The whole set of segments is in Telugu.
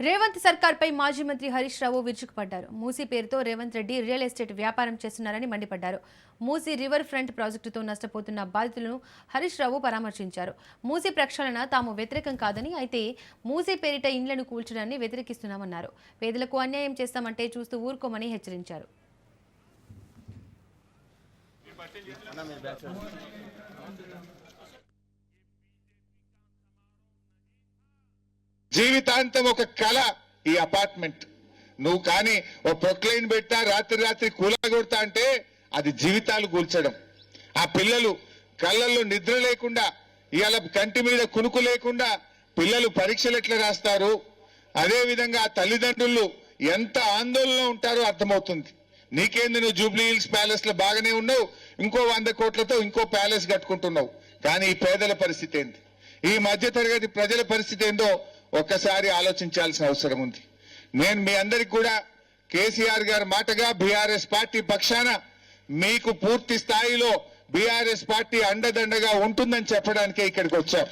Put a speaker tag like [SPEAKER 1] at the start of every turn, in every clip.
[SPEAKER 1] రేవంత్ సర్కార్పై మాజీ మంత్రి హరీష్ రావు విరుచుకుపడ్డారు. మూసీ పేరుతో రేవంత్ రెడ్డి రియల్ ఎస్టేట్ వ్యాపారం చేస్తున్నారని మండిపడ్డారు. మూసీ రివర్ ఫ్రంట్ ప్రాజెక్టుతో నష్టపోతున్న బాధితులను హరీష్ రావు పరామర్శించారు. మూసీ ప్రక్షాళన తాము వ్యతిరేకం కాదని, అయితే మూసీ పేరిట ఇండ్లను కూల్చడాన్ని వ్యతిరేకిస్తున్నామన్నారు. పేదలకు అన్యాయం చేస్తామంటే చూస్తూ ఊరుకోమని హెచ్చరించారు.
[SPEAKER 2] జీవితాంతం ఒక కళ ఈ అపార్ట్మెంట్. నువ్వు కానీ ఓ ప్రొక్లైన్ పెట్టా రాత్రి కూలగొడతా అంటే అది జీవితాలు కూల్చడం. ఆ పిల్లలు కళ్ళల్లో నిద్ర లేకుండా, ఇవాళ కంటి మీద కునుకు లేకుండా పిల్లలు పరీక్షలు ఎట్లా రాస్తారు, అదే విధంగా ఆ తల్లిదండ్రులు ఎంత ఆందోళన ఉంటారో అర్థమవుతుంది. నీకేంది, నువ్వు జూబ్లీ హిల్స్ ప్యాలెస్ లో బాగానే ఉన్నావు, ఇంకో 100 కోట్లతో ఇంకో ప్యాలెస్ కట్టుకుంటున్నావు. కానీ ఈ పేదల పరిస్థితి ఏంది, ఈ మధ్య తరగతి ప్రజల పరిస్థితి ఏందో ఒక్కసారి ఆలోచించాల్సిన అవసరం ఉంది. నేను మీ అందరికి కూడా కేసీఆర్ గారి మాటగా బీఆర్ఎస్ పార్టీ పక్షాన మీకు పూర్తి స్థాయిలో బీఆర్ఎస్ పార్టీ అండదండగా ఉంటుందని చెప్పడానికే ఇక్కడికి వచ్చాం.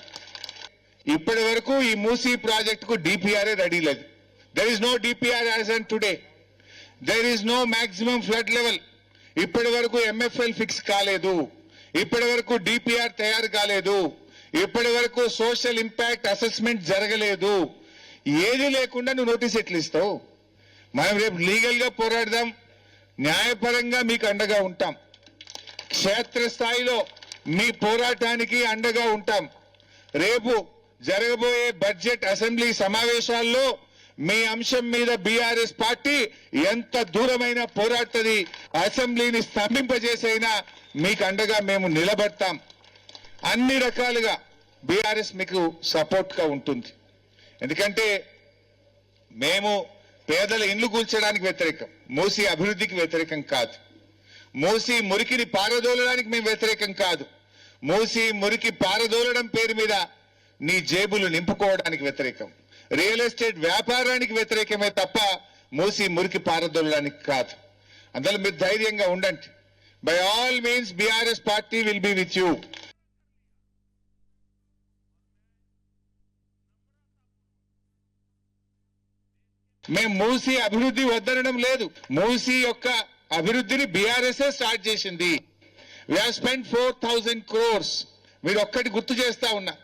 [SPEAKER 2] ఇప్పటి వరకు ఈ మూసీ ప్రాజెక్టుకు డిపిఆర్ఏ రెడీ లేదు. There is no DPR as on today. There is no maximum flood level. ఇప్పటి వరకు ఎంఎఫ్ఎల్ ఫిక్స్ కాలేదు, ఇప్పటి వరకు డిపిఆర్ తయారు కాలేదు, ఇప్పటి వరకు సోషల్ ఇంపాక్ట్ అసెస్మెంట్ జరగలేదు. ఏది లేకుండా నువ్వు నోటీస్ ఎట్లు ఇస్తావు? మనం రేపు లీగల్ గా పోరాడదాం, న్యాయపరంగా మీకు అండగా ఉంటాం, క్షేత్రస్థాయిలో మీ పోరాటానికి అండగా ఉంటాం. రేపు జరగబోయే బడ్జెట్ అసెంబ్లీ సమావేశాల్లో మీ అంశం మీద బీఆర్ఎస్ పార్టీ ఎంత దూరమైన పోరాడుతుంది, అసెంబ్లీని స్తంభింపజేసైనా మీకు అండగా మేము నిలబడతాం. అన్ని రకాలుగా బీఆర్ఎస్ మీకు సపోర్ట్ గా ఉంటుంది. ఎందుకంటే మేము పేదల ఇండ్లు కూల్చడానికి వ్యతిరేకం, మూసీ అభివృద్ధికి వ్యతిరేకం కాదు. మూసీ మురికిని పారదోలడానికి మేము వ్యతిరేకం కాదు. మూసీ మురికి పారదోలడం పేరు మీద నీ జేబులు నింపుకోవడానికి వ్యతిరేకం, రియల్ ఎస్టేట్ వ్యాపారానికి వ్యతిరేకమే తప్ప మూసీ మురికి పారదోలడానికి కాదు. అందులో మీరు ధైర్యంగా ఉండండి. By all means BRS party will be with you. మేము మూసీ అభివృద్ధి వద్దనడం లేదు. మూసీ యొక్క అభివృద్ధిని బీఆర్ఎస్ స్టార్ట్ చేసింది. We have spent 4,000 crores. మీరు ఒక్కటి గుర్తు చేస్తా ఉన్నా,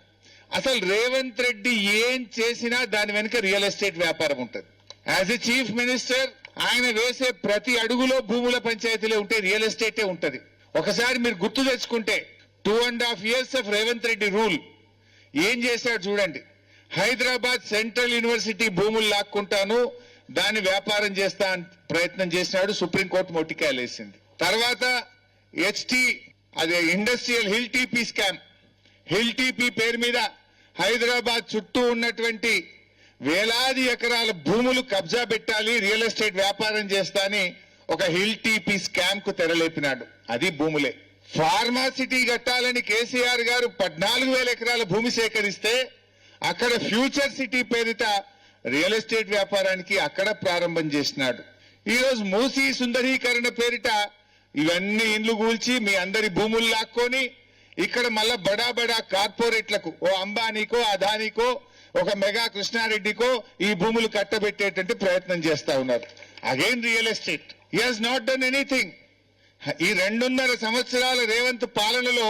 [SPEAKER 2] అసలు రేవంత్ రెడ్డి ఏం చేసినా దాని వెనుక రియల్ ఎస్టేట్ వ్యాపారం ఉంటుంది. యాజ్ ఎ చీఫ్ మినిస్టర్ ఆయన వేసే ప్రతి అడుగులో భూముల పంచాయతీలే ఉంటాయి, రియల్ ఎస్టేటే ఉంటది. ఒకసారి మీరు గుర్తు తెచ్చుకుంటే 2.5 years of Revanth Reddy rule ఏం చేశాడు చూడండి. హైదరాబాద్ సెంట్రల్ యూనివర్సిటీ భూములు లాక్కుంటాను, దాన్ని వ్యాపారం చేస్తా ప్రయత్నం చేసినాడు, సుప్రీంకోర్టు మొట్టికాయలు వేసింది. తర్వాత హెచ్టీ అదే ఇండస్ట్రియల్ హిల్ టీపీ స్కామ్, హిల్ టీపీ పేరు మీద హైదరాబాద్ చుట్టూ ఉన్నటువంటి వేలాది ఎకరాల భూములు కబ్జా పెట్టాలి, రియల్ ఎస్టేట్ వ్యాపారం చేస్తా అని ఒక హిల్ టీపీ స్కామ్ కు తెరలేపినాడు. అది భూములే. ఫార్మాసిటీ కట్టాలని కేసీఆర్ గారు 14,000 ఎకరాల భూమి సేకరిస్తే అక్కడ ఫ్యూచర్ సిటీ పేరిట రియల్ ఎస్టేట్ వ్యాపారానికి అక్కడ ప్రారంభం చేసినాడు. ఈరోజు మూసీ సుందరీకరణ పేరిట ఇవన్నీ ఇండ్లు కూల్చి మీ అందరి భూములు లాక్కొని ఇక్కడ మళ్ళా బడా బడా కార్పొరేట్లకు, ఓ అంబానీకో అదానీకో ఒక మెగా కృష్ణారెడ్డికో ఈ భూములు కట్టబెట్టేటువంటి ప్రయత్నం చేస్తా ఉన్నారు. Again real estate. He has not done anything. ఈ 2.5 సంవత్సరాల రేవంత్ పాలనలో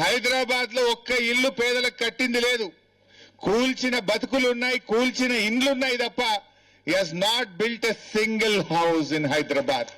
[SPEAKER 2] హైదరాబాద్ లో ఒక్క ఇల్లు పేదలకు కట్టింది లేదు. కూల్చిన బతుకులు ఉన్నాయి, కూల్చిన ఇండ్లున్నాయి తప్ప he has not built a single house in Hyderabad.